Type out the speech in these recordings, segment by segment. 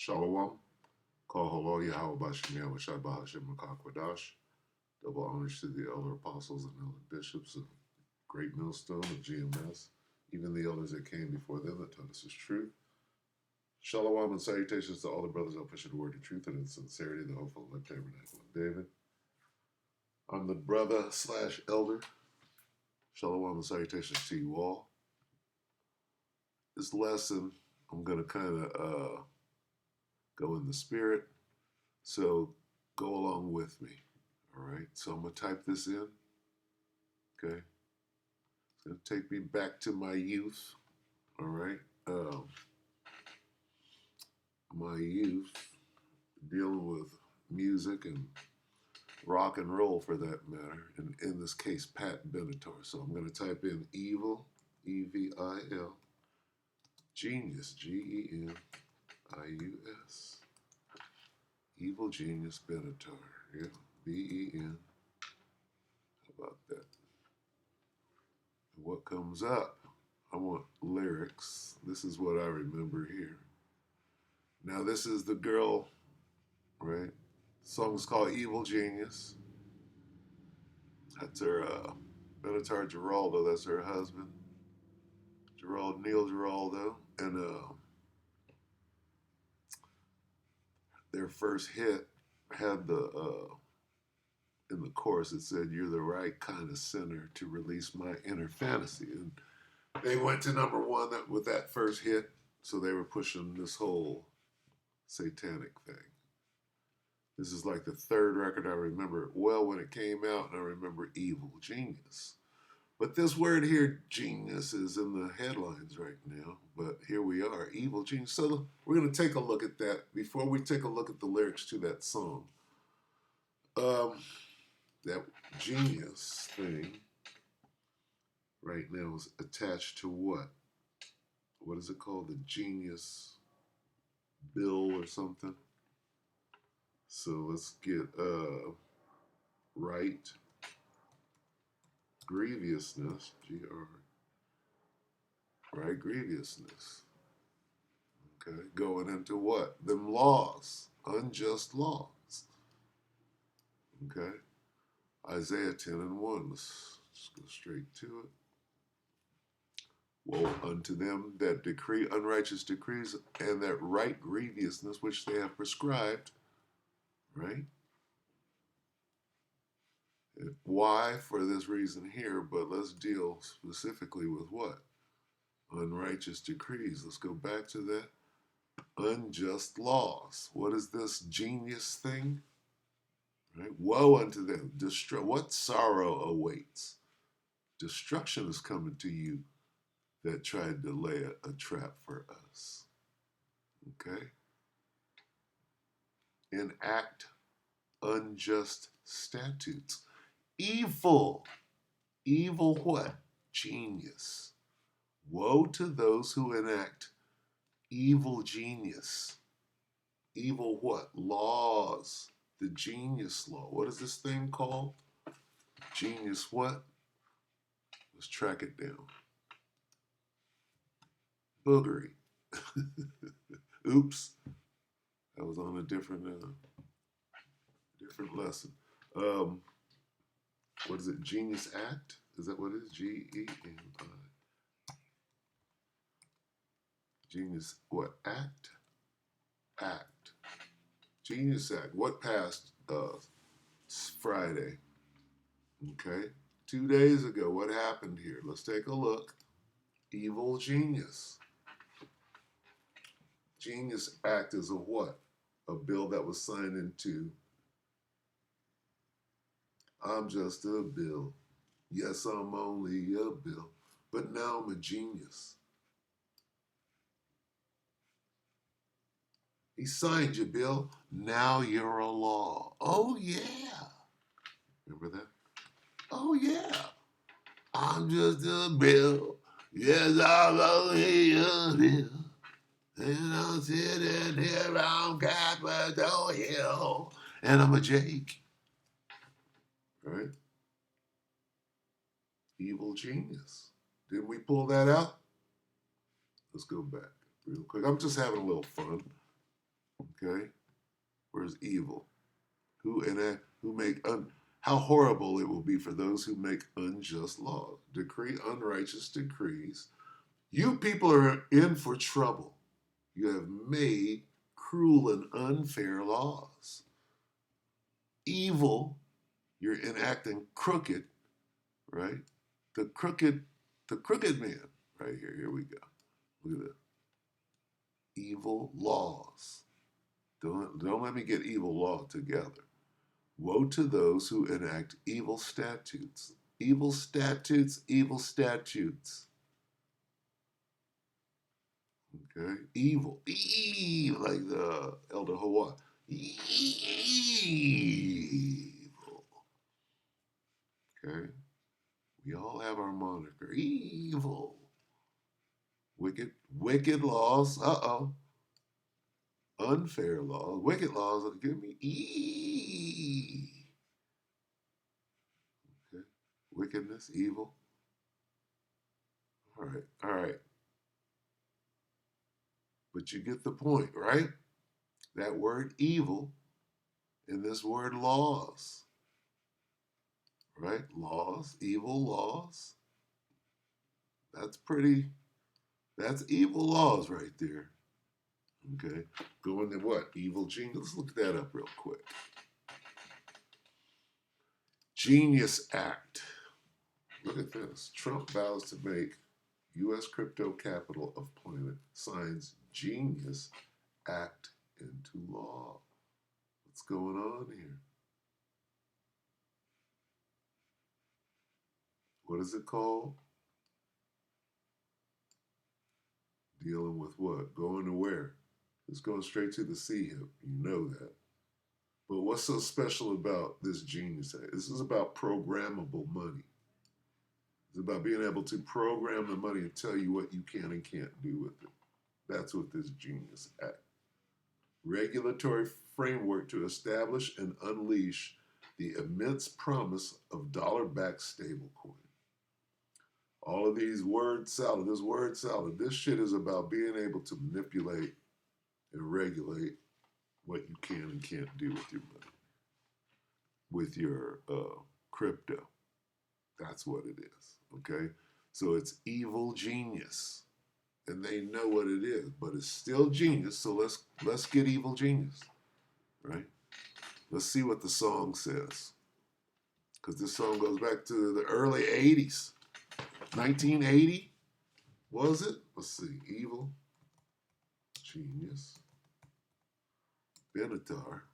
Shalom. Call hello Yahweh Bashim Yahweh Bahashim Makakwadash. Double honors to the elder apostles and elder bishops of Great Millstone of GMS, even the elders that came before them that taught us his truth. Shalom and salutations to all the brothers that push the word of truth and in sincerity, the hopeful of the tabernacle of David. I'm the brother / elder. Shalom and salutations to you all. This lesson, I'm going to kind of go in the spirit, so go along with me. All right, so I'm going to type this in. Okay, it's going to take me back to my youth. All right, my youth, dealing with music and rock and roll for that matter, and in this case, Pat Benatar. So I'm going to type in evil, E-V-I-L, genius, G-E-N-I-U-S, evil genius Benatar, yeah, B-E-N. How about that? And what comes up? I want lyrics. This is what I remember here. Now this is the girl, right? The song is called Evil Genius. That's her, Benatar Giraldo, that's her husband. Neil Giraldo. And their first hit had in the chorus it said, "You're the right kind of sinner to release my inner fantasy." And they went to #1 with that first hit, so they were pushing this whole satanic thing. This is like the third record I remember well when it came out, and I remember Evil Genius. But this word here, genius, is in the headlines right now. But here we are, Evil Genius. So we're going to take a look at that before we take a look at the lyrics to that song. That genius thing right now is attached to what? What is it called? The Genius Bill or something? So let's get right grievousness, G-R, right grievousness. Okay, going into what? Them laws, unjust laws. Okay, Isaiah 10:1. Let's just go straight to it. Woe unto them that decree unrighteous decrees and that right grievousness which they have prescribed. Right? Why? For this reason here, but let's deal specifically with what? Unrighteous decrees. Let's go back to that. Unjust laws. What is this genius thing? Right? Woe unto them. What sorrow awaits? Destruction is coming to you that tried to lay a trap for us. Okay? Enact unjust statutes. Evil. Evil what? Genius. Woe to those who enact evil genius. Evil what? Laws. The genius law. What is this thing called? Genius what? Let's track it down. Boogery. Oops. That was on a different lesson. What is it? Genius Act? Is that what it is? G-E-N-I. Genius what? Act? Act. Genius Act. What passed Friday? Okay. 2 days ago. What happened here? Let's take a look. Evil Genius. Genius Act is a what? A bill that was signed into. I'm just a bill. Yes, I'm only a bill. But now I'm a genius. He signed your bill. Now you're a law. Oh, yeah. Remember that? Oh, yeah. I'm just a bill. Yes, I'm only a bill. And I'm sitting here on Capitol Hill. And I'm a Jake. Right? Evil Genius. Didn't we pull that out? Let's go back real quick. I'm just having a little fun. Okay? Where's evil? Who make how horrible it will be for those who make unjust laws, decree unrighteous decrees. You people are in for trouble. You have made cruel and unfair laws. Evil, you're enacting crooked, right? The crooked, the crooked man, right here. Here we go. Look at that. Evil laws. Don't let me get evil law together. Woe to those who enact evil statutes. Evil statutes, evil statutes. Okay? Evil. Like the Elder Hawa. Evil. Okay? We all have our moniker. Evil. Wicked. Wicked laws. Uh-oh. Unfair laws. Wicked laws. Give me Okay? Wickedness, evil. All right. All right. But you get the point, right? That word evil and this word laws, right? Laws, evil laws. That's evil laws right there. Okay. Going to what? Evil genius. Let's look that up real quick. Genius Act. Look at this. Trump vows to make U.S. crypto capital of planet, signs Genius Act into law. What's going on here? What is it called? Dealing with what? Going to where? It's going straight to the C hip. You know that. But what's so special about this Genius Act? This is about programmable money. It's about being able to program the money and tell you what you can and can't do with it. That's what this Genius Act. Regulatory framework to establish and unleash the immense promise of dollar-backed stablecoin. All of these word salad, this shit is about being able to manipulate and regulate what you can and can't do with your money, with your crypto. That's what it is, okay? So it's evil genius, and they know what it is, but it's still genius. So let's get evil genius, right? Let's see what the song says, because this song goes back to the early '80s, 1980. Was it? Let's see. Evil genius. Benatar.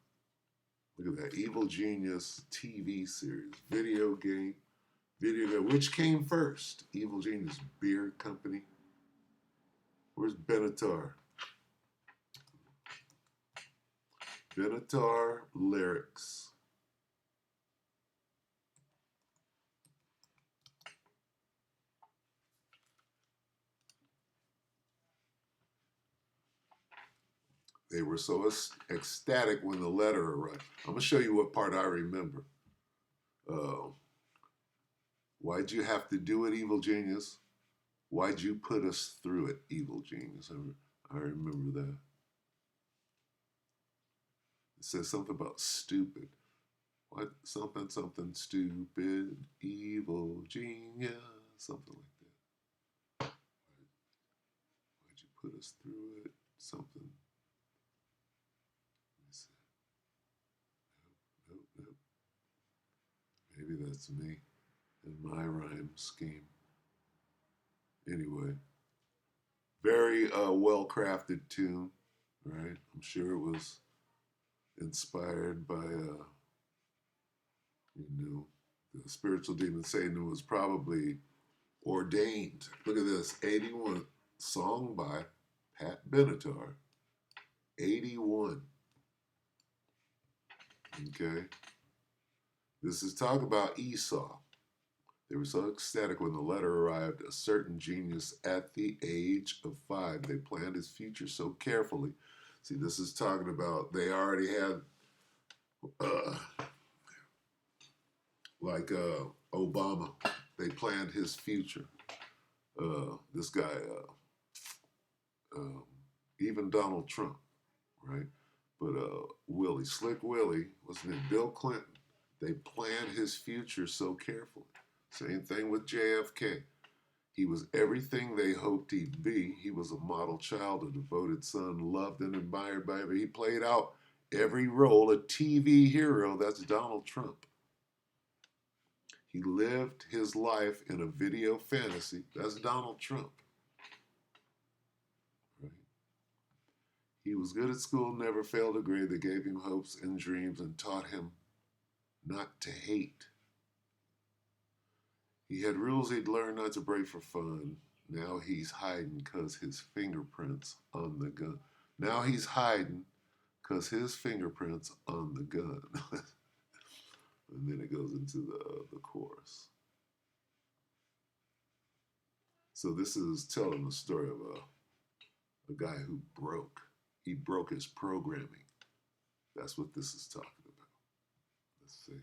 Look at that. Evil Genius TV series. Video game. Which came first? Evil Genius Beer Company. Where's Benatar? Benatar lyrics. They were so ecstatic when the letter arrived. I'm going to show you what part I remember. Why'd you have to do it, Evil Genius? Why'd you put us through it, Evil Genius? I remember that. It says something about stupid. What? Something stupid, evil genius, something like that. Why'd you put us through it? Something. Let me see. Nope. Maybe that's me and my rhyme scheme. Anyway, very well-crafted tune, right? I'm sure it was inspired by, the spiritual demon Satan was probably ordained. Look at this, 81, song by Pat Benatar, 81. Okay? This is talk about Esau. They were so ecstatic when the letter arrived. A certain genius at the age of 5. They planned his future so carefully. See, this is talking about they already had, Obama. They planned his future. This guy, even Donald Trump, right? But Willie, Slick Willie, wasn't it Bill Clinton? They planned his future so carefully. Same thing with JFK. He was everything they hoped he'd be. He was a model child, a devoted son, loved and admired by everyone. He played out every role, a TV hero. That's Donald Trump. He lived his life in a video fantasy. That's Donald Trump. Right? He was good at school, never failed a grade. They gave him hopes and dreams and taught him not to hate. He had rules he'd learned not to break for fun. Now he's hiding because his fingerprints on the gun. Now he's hiding because his fingerprints on the gun. And then it goes into the chorus. So this is telling the story of a guy who broke. He broke his programming. That's what this is talking about. Let's see.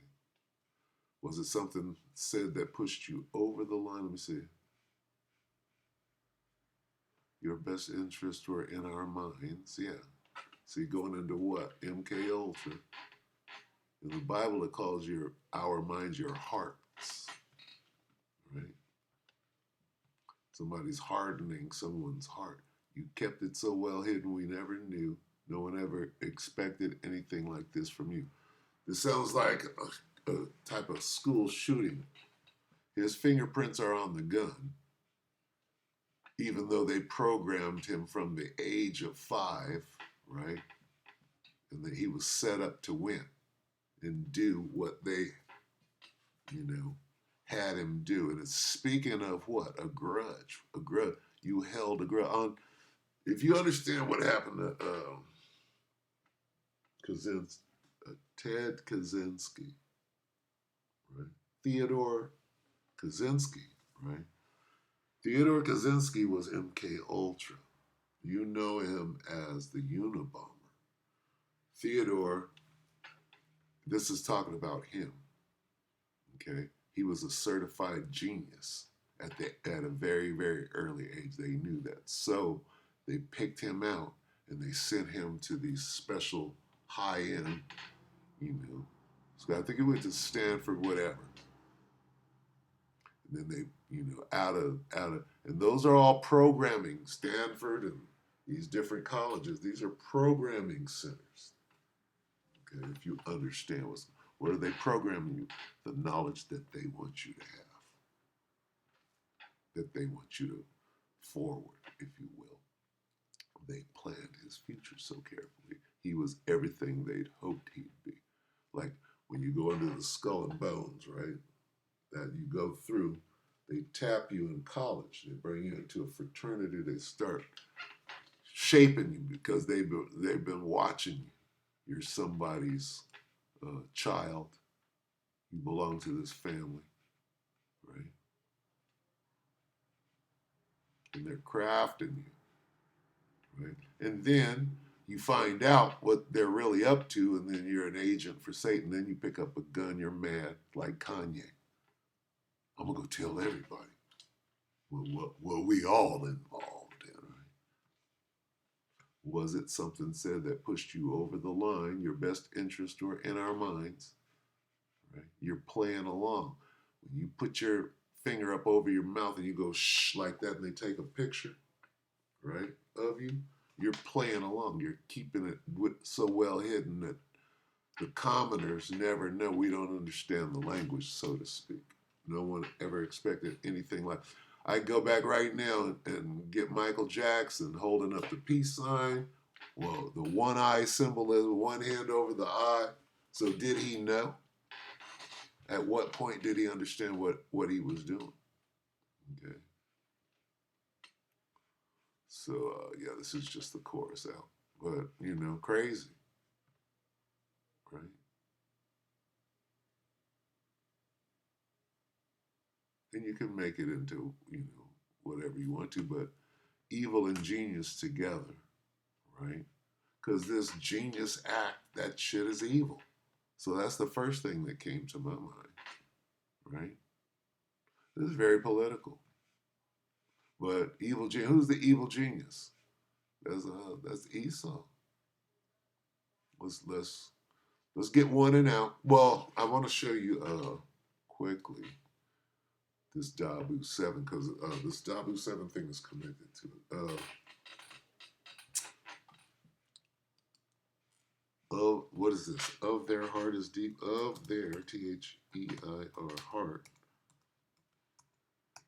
Was it something said that pushed you over the line? Let me see. Your best interests were in our minds. Yeah. See, going into what? MK Ultra. In the Bible, it calls our minds your hearts. Right? Somebody's hardening someone's heart. You kept it so well hidden we never knew. No one ever expected anything like this from you. This sounds like a type of school shooting. His fingerprints are on the gun, even though they programmed him from the age of 5, right? And that he was set up to win and do what they, had him do. And it's speaking of what? A grudge. A grudge. You held a grudge. If you understand what happened to Ted Kaczynski, right? Theodore Kaczynski, right? Theodore Kaczynski was MK Ultra. You know him as the Unabomber. Theodore, this is talking about him, okay? He was a certified genius at a very, very early age. They knew that. So they picked him out and they sent him to these special high-end, so I think he went to Stanford, whatever. And then they, out of, and those are all programming, Stanford and these different colleges. These are programming centers. Okay, if you understand what are they programming you? The knowledge that they want you to have, that they want you to forward, if you will. They planned his future so carefully. He was everything they'd hoped he'd be. Like when you go into the skull and bones, right? That you go through, they tap you in college. They bring you into a fraternity. They start shaping you because they've been watching you. You're somebody's child. You belong to this family, right? And they're crafting you, right? And then you find out what they're really up to, and then you're an agent for Satan. Then you pick up a gun, you're mad, like Kanye. I'm going to go tell everybody what we all involved in, right? Was it something said that pushed you over the line? Your best interests were in our minds, right? You're playing along. When you put your finger up over your mouth and you go shh like that and they take a picture, right, of you, you're playing along. You're keeping it so well hidden that the commoners never know. We don't understand the language, so to speak. No one ever expected anything like. I go back right now and get Michael Jackson holding up the peace sign. Well, the one eye symbol is one hand over the eye. So did he know? At what point did he understand what he was doing? Okay. So, yeah, this is just the chorus out. But, crazy. Right? And you can make it into, whatever you want to, but evil and genius together, right? Because this genius act, that shit is evil. So that's the first thing that came to my mind, right? This is very political. But who's the evil genius? That's Esau. Let's get one in out. Well, I want to show you quickly this Dabu 7 because this Dabu 7 thing is connected to it. Of what is this? Of their heart is deep. Of their THEIR heart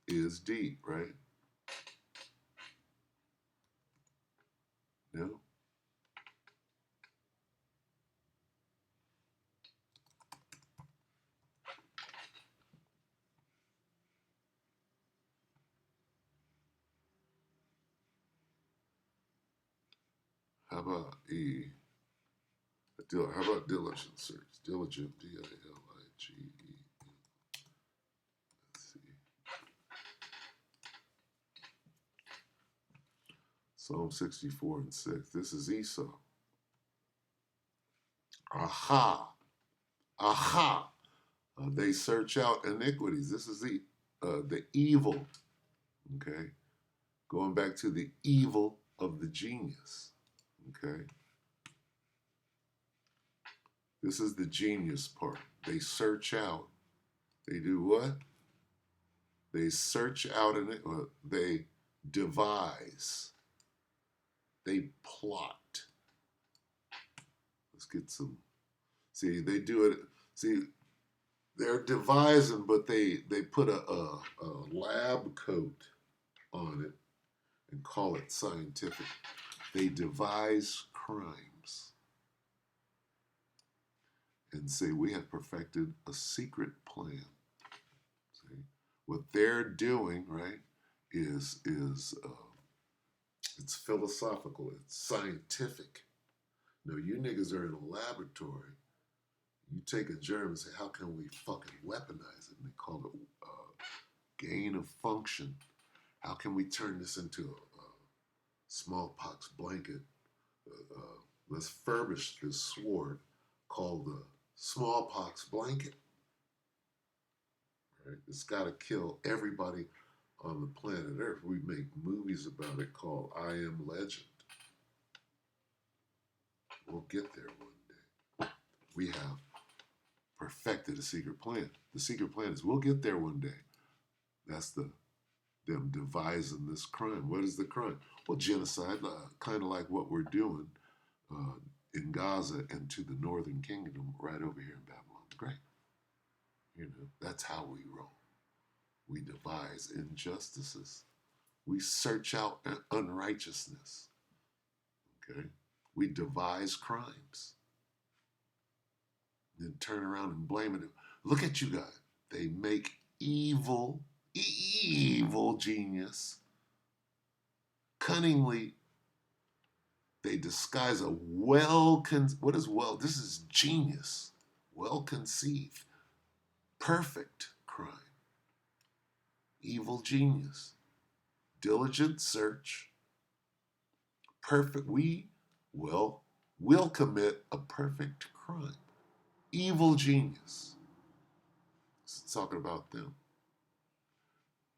is deep, right? No. How about how about diligent search? Diligent, DILIGE. Let's see. Psalm 64 and 6. This is Esau. Aha. Aha. They search out iniquities. This is the evil. Okay. Going back to the evil of the genius. Okay. This is the genius part. They search out. They do what? They search out and they devise. They plot. Let's get some. See, they do it. See, they're devising, but they put a lab coat on it and call it scientific. They devise crimes and say we have perfected a secret plan. See, what they're doing, right, is it's philosophical, it's scientific. No, you niggas are in a laboratory. You take a germ and say, how can we fucking weaponize it? And they call it gain of function. How can we turn this into a smallpox blanket? Let's furbish this sword called the smallpox blanket. Right? It's got to kill everybody on the planet Earth. We make movies about it called I Am Legend. We'll get there one day. We have perfected a secret plan. The secret plan is we'll get there one day. That's them devising this crime. What is the crime? Well, genocide, kind of like what we're doing in Gaza and to the northern kingdom right over here in Babylon the Great. You know, that's how we roll. We devise injustices. We search out unrighteousness. Okay? We devise crimes. Then turn around and blame it. Look at you guys. They make evil genius. Cunningly, they disguise a what is well? This is genius. Well conceived. Perfect crime. Evil genius. Diligent search. Perfect. We'll commit a perfect crime. Evil genius. It's talking about them.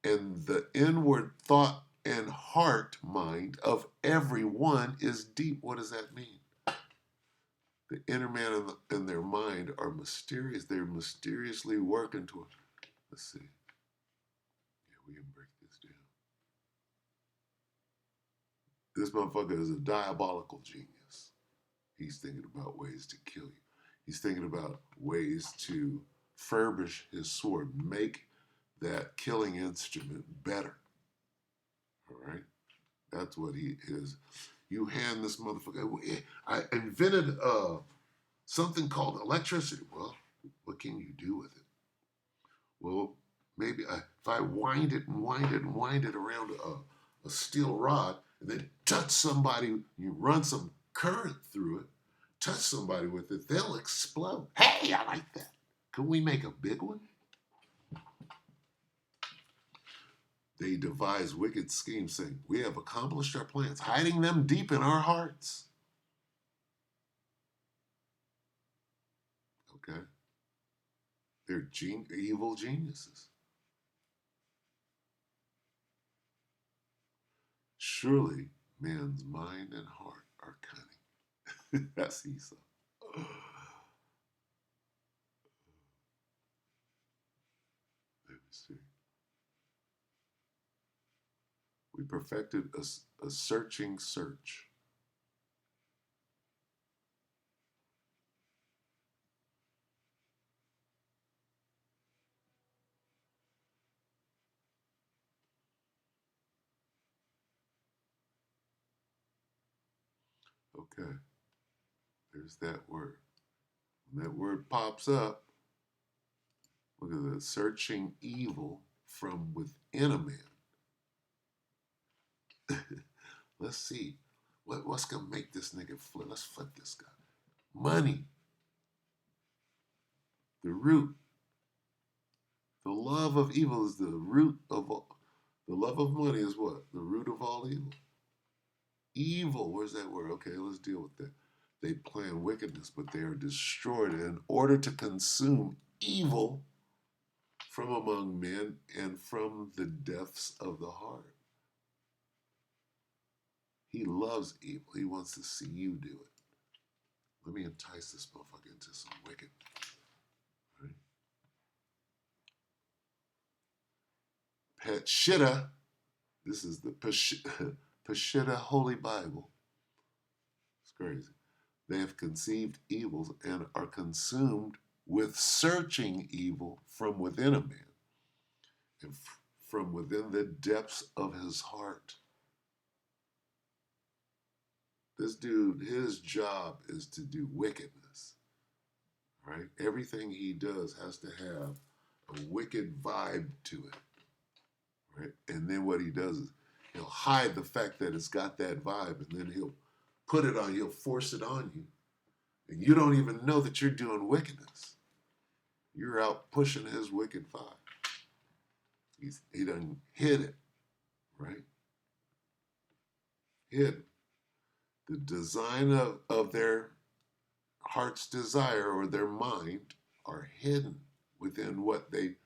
And the inward thought and heart mind of everyone is deep. What does that mean? The inner man and their mind are mysterious. They're mysteriously working toward. Let's see. Yeah, we can break this down. This motherfucker is a diabolical genius. He's thinking about ways to kill you. He's thinking about ways to furbish his sword, make that killing instrument better. All right? That's what he is. You hand this motherfucker. I invented something called electricity. Well, what can you do with it? Well, maybe if I wind it and wind it and wind it around a steel rod and then touch somebody, you run some current through it, touch somebody with it, they'll explode. Hey, I like that. Can we make a big one? They devise wicked schemes saying, we have accomplished our plans, hiding them deep in our hearts. Okay? They're evil geniuses. Surely man's mind and heart are cunning. That's Esau. Let me see. We perfected a searching search. Okay, there's that word. When that word pops up, look at that, searching evil from within a man. Let's see. What's going to make this nigga flip? Let's flip this guy. Money. The root. The love of evil is the root of all. The love of money is what? The root of all evil. Evil. Where's that word? Okay, let's deal with that. They plan wickedness, but they are destroyed in order to consume evil from among men and from the depths of the heart. He loves evil. He wants to see you do it. Let me entice this motherfucker into some wicked. Right? Peshitta. This is the Peshitta Holy Bible. It's crazy. They have conceived evils and are consumed with searching evil from within a man and from within the depths of his heart. This dude, his job is to do wickedness, right? Everything he does has to have a wicked vibe to it, right? And then what he does is he'll hide the fact that it's got that vibe, and then he'll put it on, he'll force it on you, and you don't even know that you're doing wickedness. You're out pushing his wicked vibe. He done hid it, right? Hid. The design of their heart's desire or their mind are hidden within what they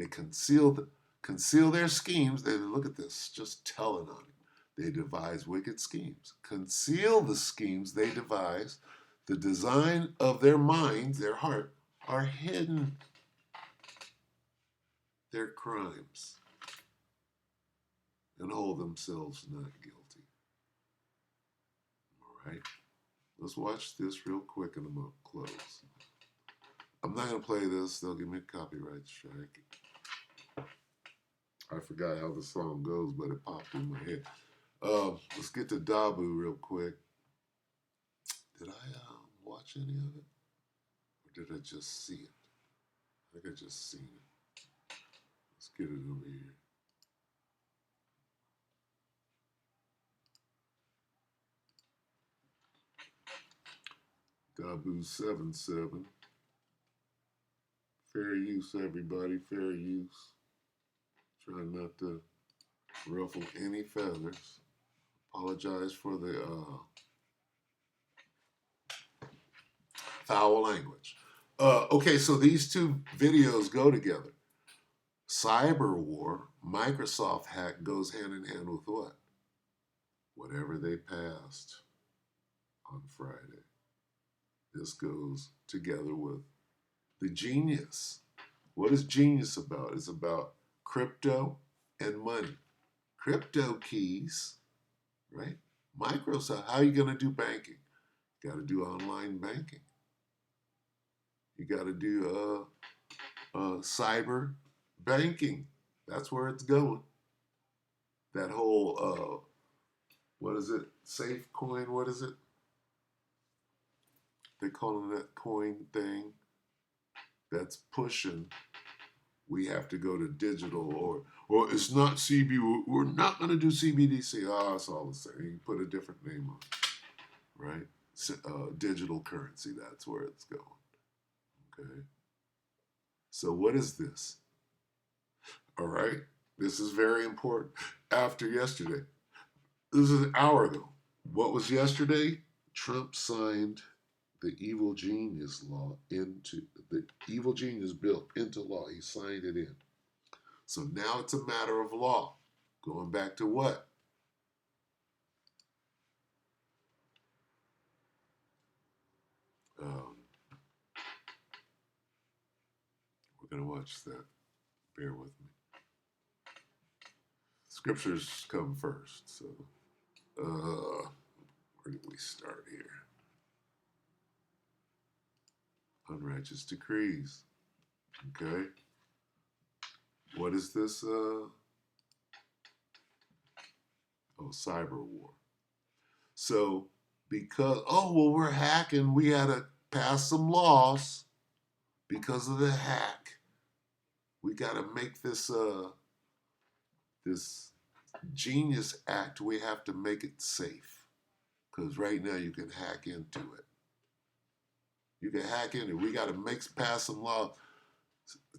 conceal their schemes. They look at this, just telling on it. They devise wicked schemes. Conceal the schemes they devise. The design of their minds, their heart, are hidden. Their crimes and hold themselves not guilty. All right. Let's watch this real quick and I'm going to close. I'm not going to play this. They'll give me a copyright strike. I forgot how the song goes, but it popped in my head. Let's get to Dabu real quick. Did I watch any of it? Or did I just see it? I think I just seen it. Let's get it over here. Dabu 77. Fair use, everybody. Fair use. Try not to ruffle any feathers. Apologize for the foul language. Okay, so these two videos go together. Cyber war, Microsoft hack goes hand in hand with what? Whatever they passed on Friday. This goes together with the genius. What is genius about? It's about crypto and money. Crypto keys, right? Microsoft, how are you going to do banking? You got to do online banking. You got to do cyber banking. That's where it's going. That whole, what is it? Safe coin, what is it? They call it that coin thing that's pushing. We have to go to digital or it's not CB. We're not going to do CBDC. Ah, it's all the same. You put a different name on it, right? Digital currency, that's where it's going. Okay. So what is this? All right. This is very important. After yesterday, this is an hour ago. What was yesterday? Trump signed the evil genius law into the evil genius bill into law. He signed it in. So now it's a matter of law. Going back to what? Um, we're going to watch that. Bear with me. Scriptures come first. So, where do we start here? Unrighteous decrees. Okay. What is this? Cyber war. So, because, we're hacking, we had to pass some laws because of the hack. We got to make this, this Genius Act, we have to make it safe. Because right now you can hack into it. You can hack into it. We got to pass some law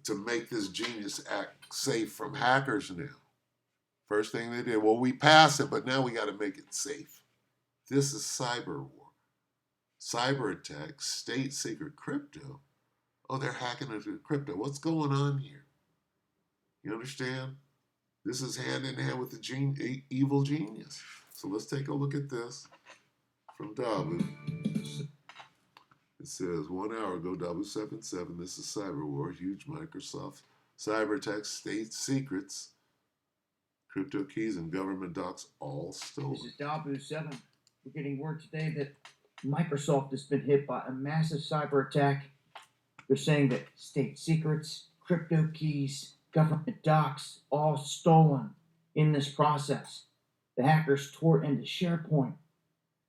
to make this Genius Act safe from hackers now. First thing they did, we passed it, but now we got to make it safe. This is cyber war. Cyberattack, state secret crypto. They're hacking into crypto. What's going on here? You understand? This is hand in hand with the evil genius. So let's take a look at this from Dabu. It says 1 hour ago, Dabu77, this is cyber war, huge Microsoft cyber attack, state secrets, crypto keys, and government docs all stolen. This is Dabu7. We're getting word today that Microsoft has been hit by a massive cyber attack. They're saying that state secrets, crypto keys, government docs, all stolen in this process. The hackers tore into SharePoint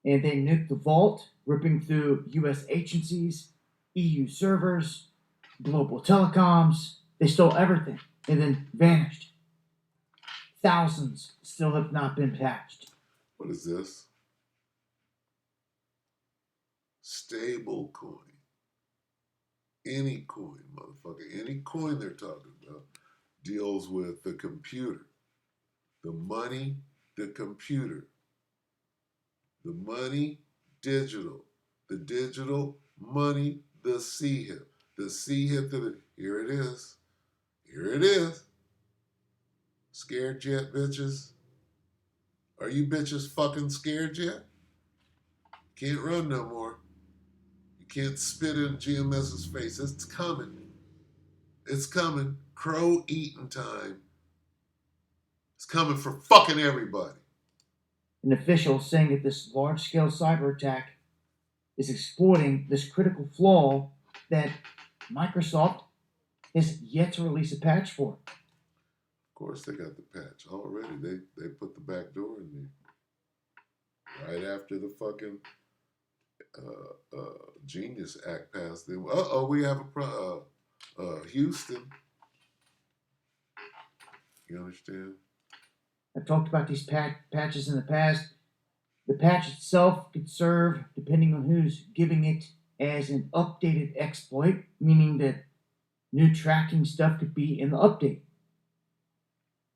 and they nuked the vault, ripping through US agencies, EU servers, global telecoms. They stole everything and then vanished. Thousands still have not been patched. What is this? Stable coin. Any coin, motherfucker. Any coin they're talking about deals with the computer. The money, the computer. The money, digital. The digital money, the C-hip. The C-hip to the... Here it is. Here it is. Scared yet, bitches? Are you bitches fucking scared yet? Can't run no more. You can't spit in GMS's face. It's coming. It's coming. Crow eating time. It's coming for fucking everybody. An official saying that this large-scale cyber attack is exploiting this critical flaw that Microsoft has yet to release a patch for. Of course, they got the patch already. They put the back door in there right after the fucking Genius Act passed. Then, we have a Houston. You understand? I've talked about these patches in the past. The patch itself could serve, depending on who's giving it, as an updated exploit, meaning that new tracking stuff could be in the update.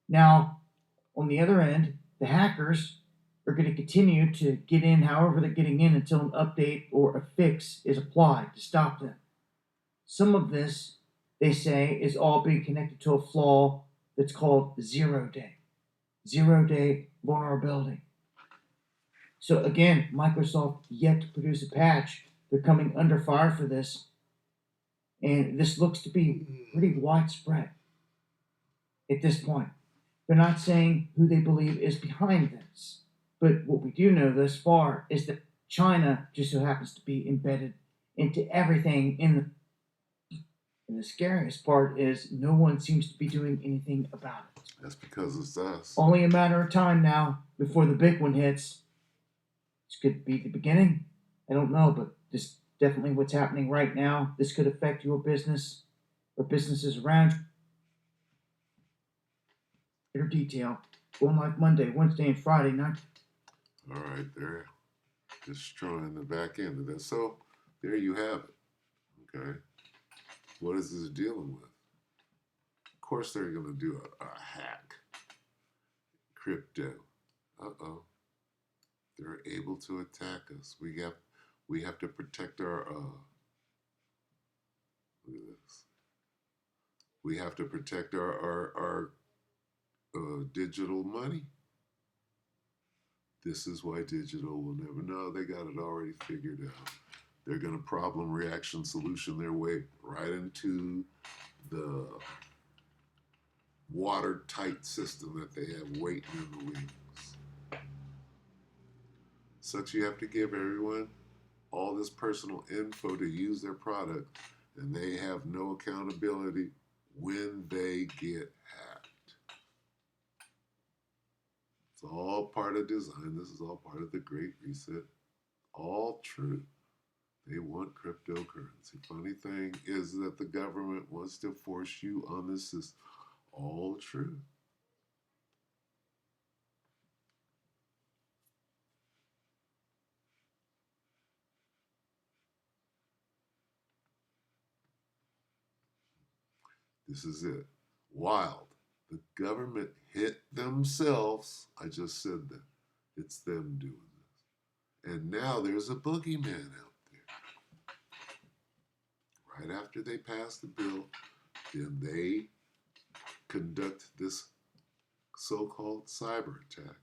Now, on the other end, the hackers are going to continue to get in however they're getting in until an update or a fix is applied to stop them. Some of this, they say, is all being connected to a flaw that's called 0 day. 0 day vulnerability. So again, Microsoft yet to produce a patch. They're coming under fire for this. And this looks to be pretty widespread at this point. They're not saying who they believe is behind this. But what we do know thus far is that China just so happens to be embedded into everything in the... And the scariest part is no one seems to be doing anything about it. That's because it's us. Only a matter of time now before the big one hits. This could be the beginning. I don't know, but this definitely what's happening right now. This could affect your business or businesses around you. In detail. Going like Monday, Wednesday, and Friday night. All right, they're destroying the back end of this. So there you have it. Okay. What is this dealing with? Of course they're going to do a hack. Crypto. Uh-oh. They're able to attack us. We have to protect our look at this. We have to protect our digital money. This is why digital will never know. They got it already figured out. They're going to problem reaction solution their way right into the watertight system that they have waiting in the wings. Such you have to give everyone all this personal info to use their product, and they have no accountability when they get hacked. It's all part of design. This is all part of the Great Reset. All true. They want cryptocurrency. Funny thing is that the government wants to force you on this. Is all true. This is it. Wild. The government hit themselves. I just said that. It's them doing this. And now there's a boogeyman out there. Right after they pass the bill, then they conduct this so-called cyber attack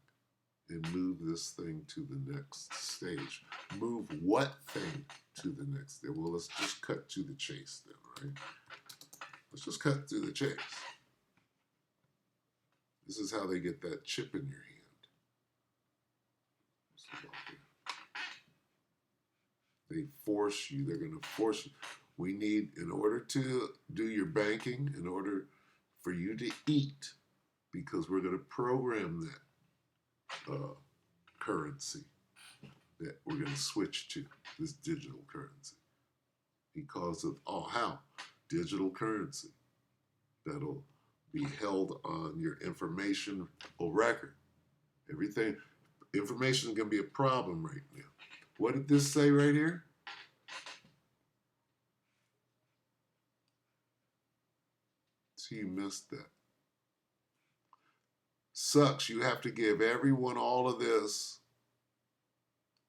and move this thing to the next stage. Move what thing to the next stage? Well, let's just cut to the chase then, right? Let's just cut to the chase. This is how they get that chip in your hand. They force you. They're going to force you. We need, in order to do your banking, in order for you to eat, because we're going to program that currency that we're going to switch to, this digital currency. He calls it, how? Digital currency. That'll be held on your information record. Everything, information is going to be a problem right now. What did this say right here? See, you missed that. Sucks. You have to give everyone all of this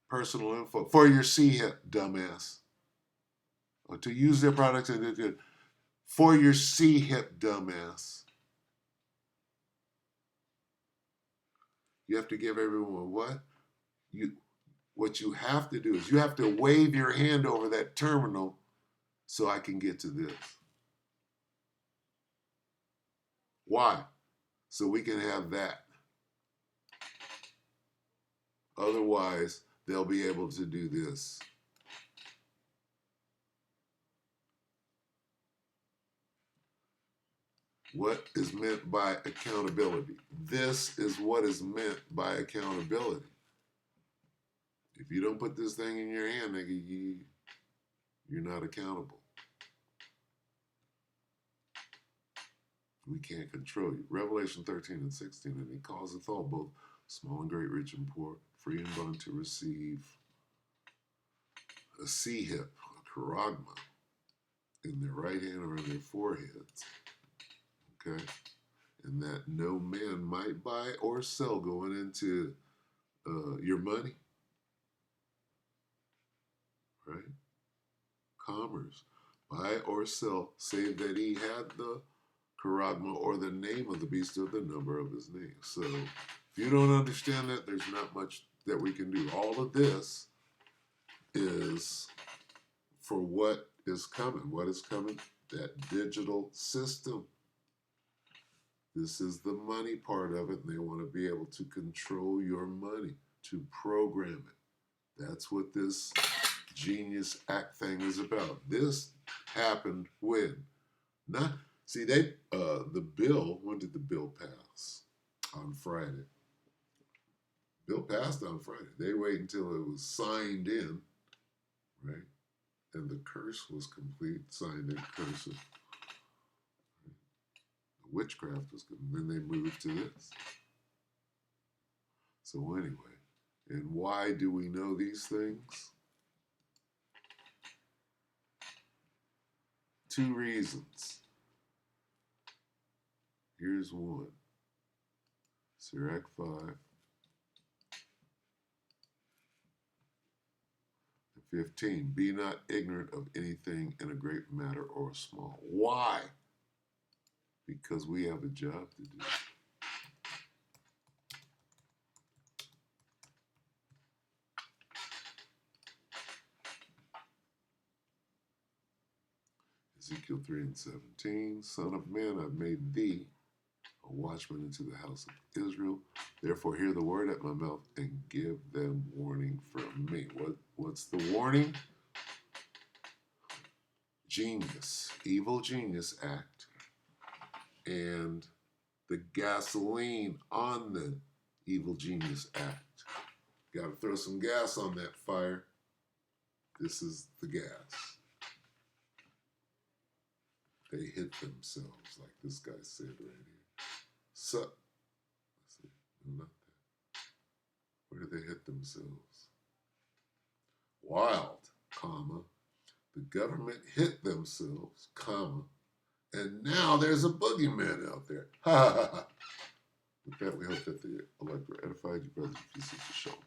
personal info for your CHIP, dumbass. Or to use their products for your CHIP, dumbass. You have to give everyone what? What you have to do is you have to wave your hand over that terminal so I can get to this. Why? So we can have that. Otherwise, they'll be able to do this. What is meant by accountability? This is what is meant by accountability. If you don't put this thing in your hand, nigga, you're not accountable. We can't control you. Revelation 13 and 16, and he causeth all, both small and great, rich and poor, free and bond, to receive a CHIP, a charagma, in their right hand or in their foreheads. Okay? And that no man might buy or sell going into your money. Right? Commerce. Buy or sell, save that he had the charagma or the name of the beast or the number of his name. So if you don't understand that, there's not much that we can do. All of this is for what is coming. What is coming? That digital system. This is the money part of it, and they want to be able to control your money, to program it. That's what this Genius Act thing is about. This happened when? The bill, when did the bill pass? On Friday. Bill passed on Friday. They wait until it was signed in, right? And the curse was complete, signed in cursive. The witchcraft was good. And then they moved to this. So anyway, and why do we know these things? 2 reasons. Here's one. Sirach 5 and 15. Be not ignorant of anything in a great matter or a small. Why? Because we have a job to do. Ezekiel 3:17, Son of man, I've made thee a watchman into the house of Israel. Therefore hear the word at my mouth and give them warning from me. What's the warning? Genius, Evil Genius Act, and the gasoline on the Evil Genius Act. Got to throw some gas on that fire. This is the gas. They hit themselves, like this guy said right here. So, let's see, no, not that. Where did they hit themselves? Wild, comma. The government hit themselves, comma. And now there's a boogeyman out there. Ha ha ha. With that, we hope that the elector edified you, brothers and sisters. Shalom.